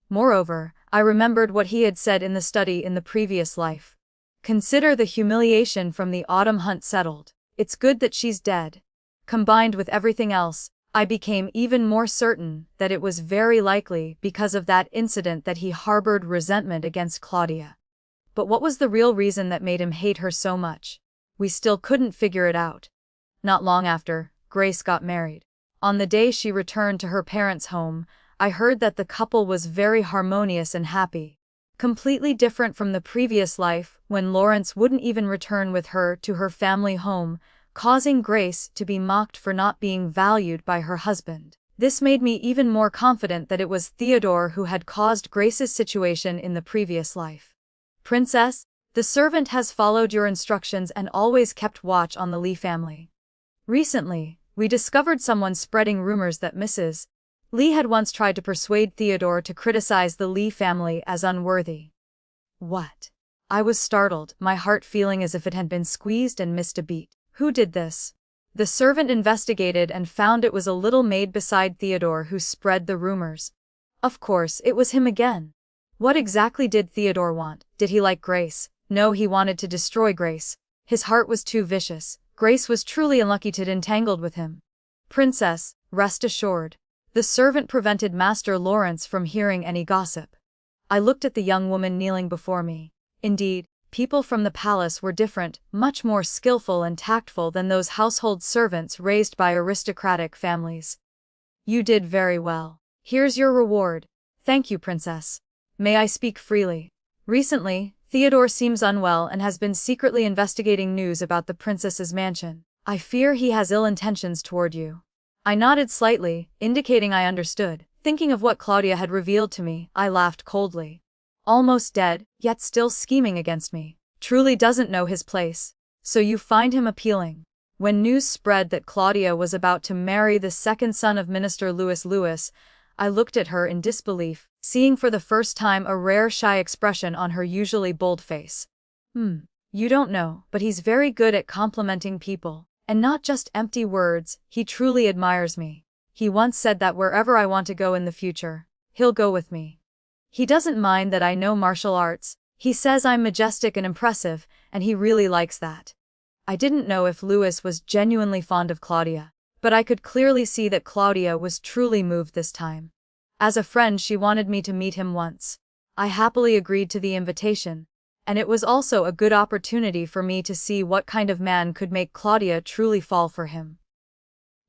Speaker 1: Moreover, I remembered what he had said in the study in the previous life. Consider the humiliation from the autumn hunt settled. It's good that she's dead. Combined with everything else, I became even more certain that it was very likely because of that incident that he harbored resentment against Claudia. But what was the real reason that made him hate her so much? We still couldn't figure it out. Not long after, Grace got married. On the day she returned to her parents' home, I heard that the couple was very harmonious and happy. Completely different from the previous life, when Lawrence wouldn't even return with her to her family home, causing Grace to be mocked for not being valued by her husband. This made me even more confident that it was Theodore who had caused Grace's situation in the previous life. Princess, the servant has followed your instructions and always kept watch on the Lee family. Recently, we discovered someone spreading rumors that Mrs. Lee had once tried to persuade Theodore to criticize the Lee family as unworthy. What? I was startled, my heart feeling as if it had been squeezed and missed a beat. Who did this? The servant investigated and found it was a little maid beside Theodore who spread the rumors. Of course, it was him again. What exactly did Theodore want? Did he like Grace? No, he wanted to destroy Grace. His heart was too vicious. Grace was truly unlucky to get entangled with him. Princess, rest assured. The servant prevented Master Lawrence from hearing any gossip. I looked at the young woman kneeling before me. Indeed, people from the palace were different, much more skillful and tactful than those household servants raised by aristocratic families. You did very well. Here's your reward. Thank you, Princess. May I speak freely? Recently, Theodore seems unwell and has been secretly investigating news about the princess's mansion. I fear he has ill intentions toward you. I nodded slightly, indicating I understood. Thinking of what Claudia had revealed to me, I laughed coldly. Almost dead, yet still scheming against me. Truly doesn't know his place. So you find him appealing. When news spread that Claudia was about to marry the second son of Minister Lewis, I looked at her in disbelief, seeing for the first time a rare shy expression on her usually bold face. You don't know, but he's very good at complimenting people. And not just empty words, he truly admires me. He once said that wherever I want to go in the future, he'll go with me. He doesn't mind that I know martial arts. He says I'm majestic and impressive, and he really likes that. I didn't know if Lewis was genuinely fond of Claudia, but I could clearly see that Claudia was truly moved this time. As a friend, she wanted me to meet him once. I happily agreed to the invitation, and it was also a good opportunity for me to see what kind of man could make Claudia truly fall for him.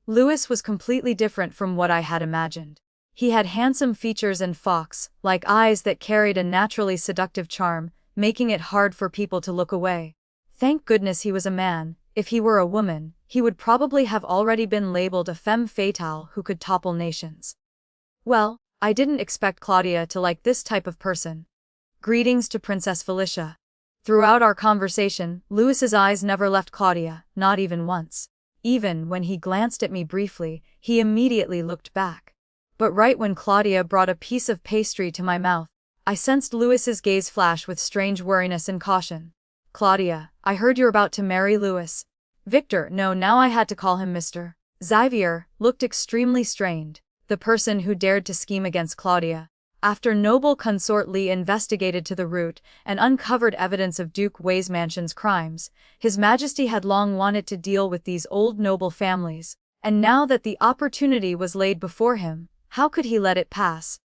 Speaker 1: Lewis was completely different from what I had imagined. He had handsome features and fox-like eyes that carried a naturally seductive charm, making it hard for people to look away. Thank goodness he was a man. If he were a woman, he would probably have already been labeled a femme fatale who could topple nations. Well, I didn't expect Claudia to like this type of person. Greetings to Princess Felicia. Throughout our conversation, Lewis's eyes never left Claudia, not even once. Even when he glanced at me briefly, he immediately looked back. But right when Claudia brought a piece of pastry to my mouth, I sensed Lewis's gaze flash with strange wariness and caution. Claudia, I heard you're about to marry Lewis. Victor, no, now I had to call him Mr. Xavier, looked extremely strained. The person who dared to scheme against Claudia. After noble consort Lee investigated to the root and uncovered evidence of Duke Wei's mansion's crimes, His Majesty had long wanted to deal with these old noble families, and now that the opportunity was laid before him, how could he let it pass?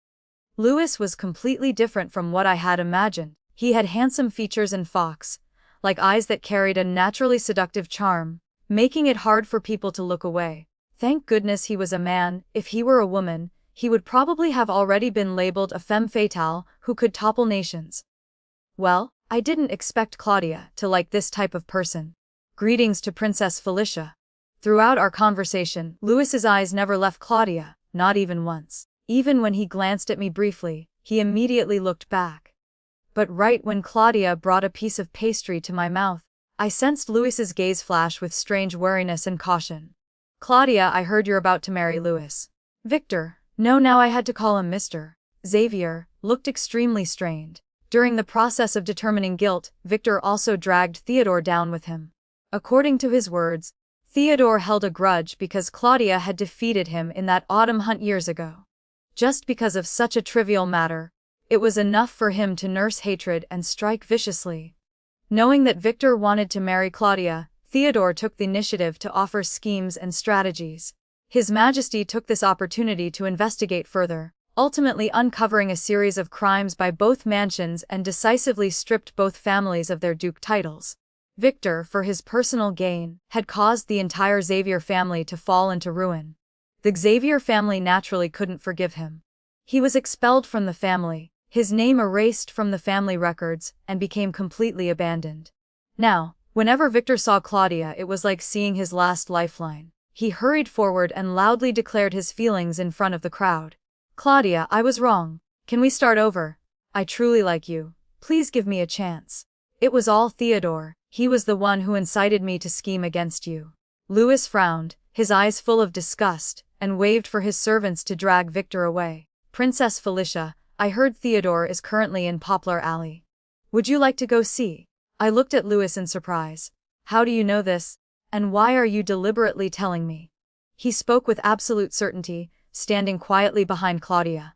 Speaker 1: Lewis was completely different from what I had imagined. He had handsome features and fox-like eyes that carried a naturally seductive charm, making it hard for people to look away. Thank goodness he was a man. If he were a woman, he would probably have already been labeled a femme fatale who could topple nations. Well, I didn't expect Claudia to like this type of person. Greetings to Princess Felicia. Throughout our conversation, Lewis's eyes never left Claudia, not even once. Even when he glanced at me briefly, he immediately looked back. But right when Claudia brought a piece of pastry to my mouth, I sensed Lewis's gaze flash with strange wariness and caution. Claudia, I heard you're about to marry Lewis. Victor, no, now I had to call him Mr. Xavier, looked extremely strained. During the process of determining guilt, Victor also dragged Theodore down with him. According to his words, Theodore held a grudge because Claudia had defeated him in that autumn hunt years ago. Just because of such a trivial matter, it was enough for him to nurse hatred and strike viciously. Knowing that Victor wanted to marry Claudia, Theodore took the initiative to offer schemes and strategies. His Majesty took this opportunity to investigate further, ultimately uncovering a series of crimes by both mansions and decisively stripped both families of their duke titles. Victor, for his personal gain, had caused the entire Xavier family to fall into ruin. The Xavier family naturally couldn't forgive him. He was expelled from the family, his name erased from the family records, and became completely abandoned. Now, whenever Victor saw Claudia, it was like seeing his last lifeline. He hurried forward and loudly declared his feelings in front of the crowd. "Claudia, I was wrong. Can we start over? I truly like you. Please give me a chance." "It was all Theodore. He was the one who incited me to scheme against you." Louis frowned, his eyes full of disgust, and waved for his servants to drag Victor away. "Princess Felicia, I heard Theodore is currently in Poplar Alley. Would you like to go see?" I looked at Louis in surprise. "How do you know this? And why are you deliberately telling me?" He spoke with absolute certainty, standing quietly behind Claudia.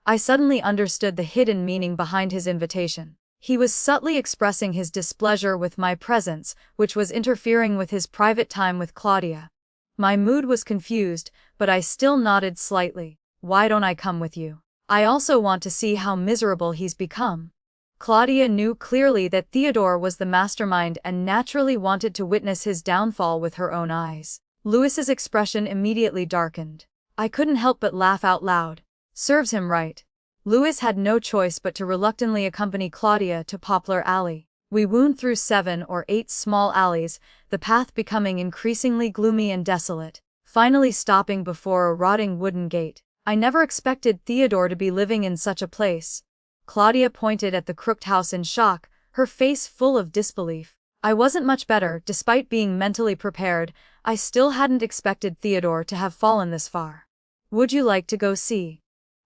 Speaker 1: I suddenly understood the hidden meaning behind his invitation. He was subtly expressing his displeasure with my presence, which was interfering with his private time with Claudia. My mood was confused, but I still nodded slightly. "Why don't I come with you? I also want to see how miserable he's become." Claudia knew clearly that Theodore was the mastermind and naturally wanted to witness his downfall with her own eyes. Louis's expression immediately darkened. I couldn't help but laugh out loud. Serves him right. Louis had no choice but to reluctantly accompany Claudia to Poplar Alley. We wound through 7 or 8 small alleys, the path becoming increasingly gloomy and desolate, finally stopping before a rotting wooden gate. I never expected Theodore to be living in such a place. Claudia pointed at the crooked house in shock, her face full of disbelief. I wasn't much better. Despite being mentally prepared, I still hadn't expected Theodore to have fallen this far. "Would you like to go see?"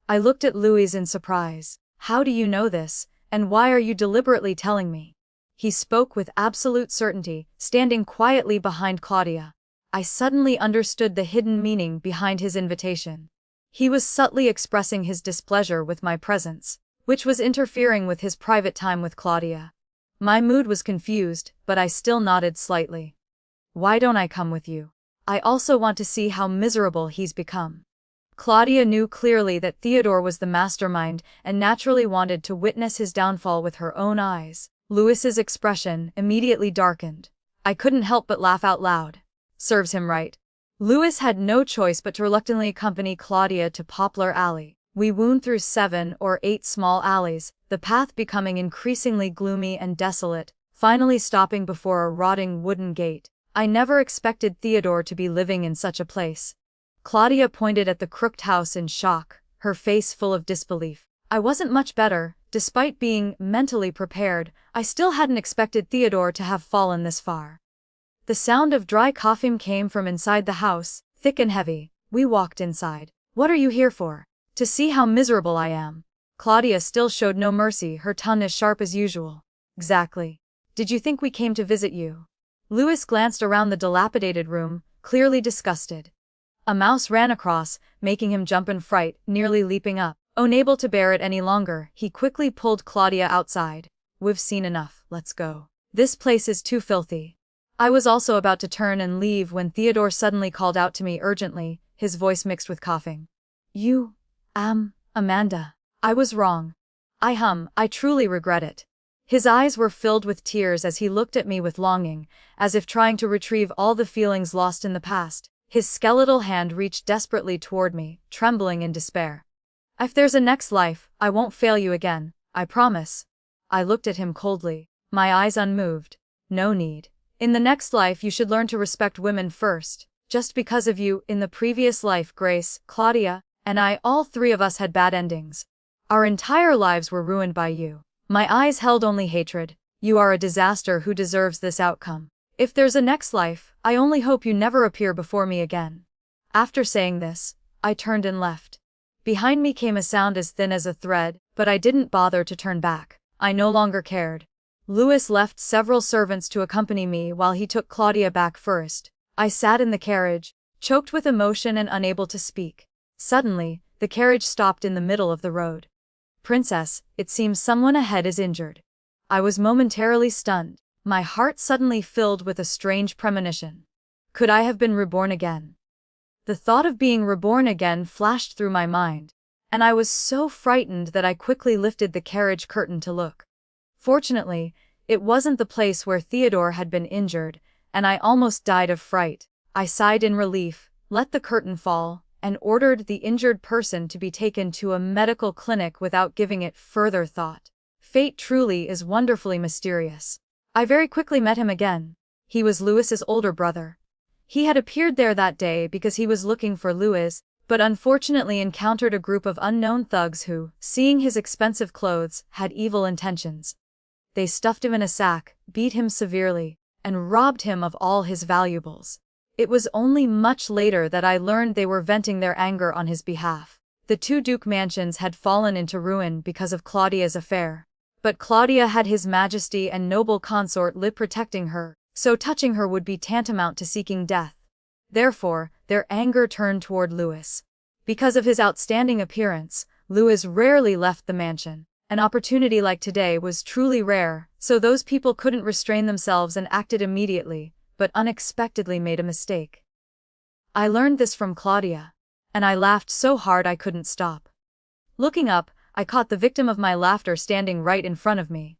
Speaker 1: I looked at Louis in surprise. "How do you know this, and why are you deliberately telling me?" He spoke with absolute certainty, standing quietly behind Claudia. I suddenly understood the hidden meaning behind his invitation. He was subtly expressing his displeasure with my presence, which was interfering with his private time with Claudia. My mood was confused, but I still nodded slightly. "Why don't I come with you? I also want to see how miserable he's become." Claudia knew clearly that Theodore was the mastermind and naturally wanted to witness his downfall with her own eyes. Louis's expression immediately darkened. I couldn't help but laugh out loud. Serves him right. Louis had no choice but to reluctantly accompany Claudia to Poplar Alley. We wound through 7 or 8 small alleys, the path becoming increasingly gloomy and desolate, finally stopping before a rotting wooden gate. I never expected Theodore to be living in such a place. Claudia pointed at the crooked house in shock, her face full of disbelief. I wasn't much better. Despite being mentally prepared, I still hadn't expected Theodore to have fallen this far. The sound of dry coughing came from inside the house, thick and heavy. We walked inside. "What are you here for?" "To see how miserable I am." Claudia still showed no mercy, her tongue as sharp as usual. "Exactly. Did you think we came to visit you?" Louis glanced around the dilapidated room, clearly disgusted. A mouse ran across, making him jump in fright, nearly leaping up. Unable to bear it any longer, he quickly pulled Claudia outside. "We've seen enough, let's go. This place is too filthy." I was also about to turn and leave when Theodore suddenly called out to me urgently, his voice mixed with coughing. "You, Amanda. I was wrong. I truly regret it." His eyes were filled with tears as he looked at me with longing, as if trying to retrieve all the feelings lost in the past. His skeletal hand reached desperately toward me, trembling in despair. "If there's a next life, I won't fail you again, I promise." I looked at him coldly, my eyes unmoved. "No need. In the next life you should learn to respect women first. Just because of you, in the previous life, Grace, Claudia, and I, all 3 of us had bad endings. Our entire lives were ruined by you." My eyes held only hatred. "You are a disaster who deserves this outcome. If there's a next life, I only hope you never appear before me again." After saying this, I turned and left. Behind me came a sound as thin as a thread, but I didn't bother to turn back. I no longer cared. Louis left several servants to accompany me while he took Claudia back first. I sat in the carriage, choked with emotion and unable to speak. Suddenly, the carriage stopped in the middle of the road. "Princess, it seems someone ahead is injured." I was momentarily stunned, my heart suddenly filled with a strange premonition. Could I have been reborn again? The thought of being reborn again flashed through my mind, and I was so frightened that I quickly lifted the carriage curtain to look. Fortunately, it wasn't the place where Theodore had been injured, and I almost died of fright. I sighed in relief, let the curtain fall, and ordered the injured person to be taken to a medical clinic without giving it further thought. Fate truly is wonderfully mysterious. I very quickly met him again. He was Louis's older brother. He had appeared there that day because he was looking for Louis, but unfortunately encountered a group of unknown thugs who, seeing his expensive clothes, had evil intentions. They stuffed him in a sack, beat him severely, and robbed him of all his valuables. It was only much later that I learned they were venting their anger on his behalf. The two Duke mansions had fallen into ruin because of Claudia's affair. But Claudia had His Majesty and noble consort Lip protecting her, so touching her would be tantamount to seeking death. Therefore, their anger turned toward Louis. Because of his outstanding appearance, Louis rarely left the mansion. An opportunity like today was truly rare, so those people couldn't restrain themselves and acted immediately, but unexpectedly made a mistake. I learned this from Claudia, and I laughed so hard I couldn't stop. Looking up, I caught the victim of my laughter standing right in front of me.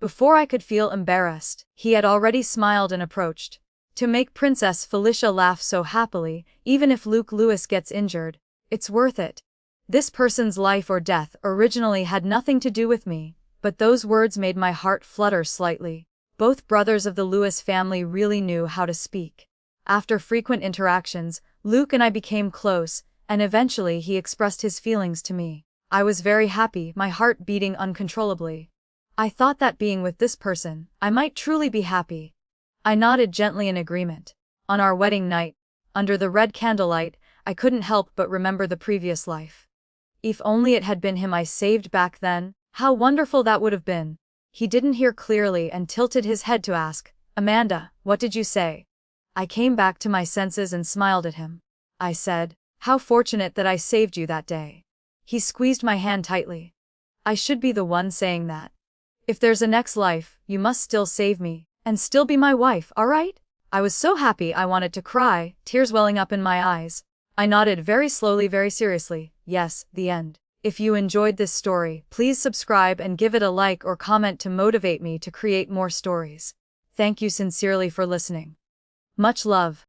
Speaker 1: Before I could feel embarrassed, he had already smiled and approached. To make Princess Felicia laugh so happily, even if Luke Louis gets injured, it's worth it. This person's life or death originally had nothing to do with me, but those words made my heart flutter slightly. Both brothers of the Louis family really knew how to speak. After frequent interactions, Luke and I became close, and eventually he expressed his feelings to me. I was very happy, my heart beating uncontrollably. I thought that being with this person, I might truly be happy. I nodded gently in agreement. On our wedding night, under the red candlelight, I couldn't help but remember the previous life. If only it had been him I saved back then, how wonderful that would have been. He didn't hear clearly and tilted his head to ask, "Amanda, what did you say?" I came back to my senses and smiled at him. I said, "How fortunate that I saved you that day." He squeezed my hand tightly. "I should be the one saying that. If there's a next life, you must still save me, and still be my wife, alright?" I was so happy I wanted to cry, tears welling up in my eyes. I nodded very slowly, very seriously. Yes, the end. If you enjoyed this story, please subscribe and give it a like or comment to motivate me to create more stories. Thank you sincerely for listening. Much love.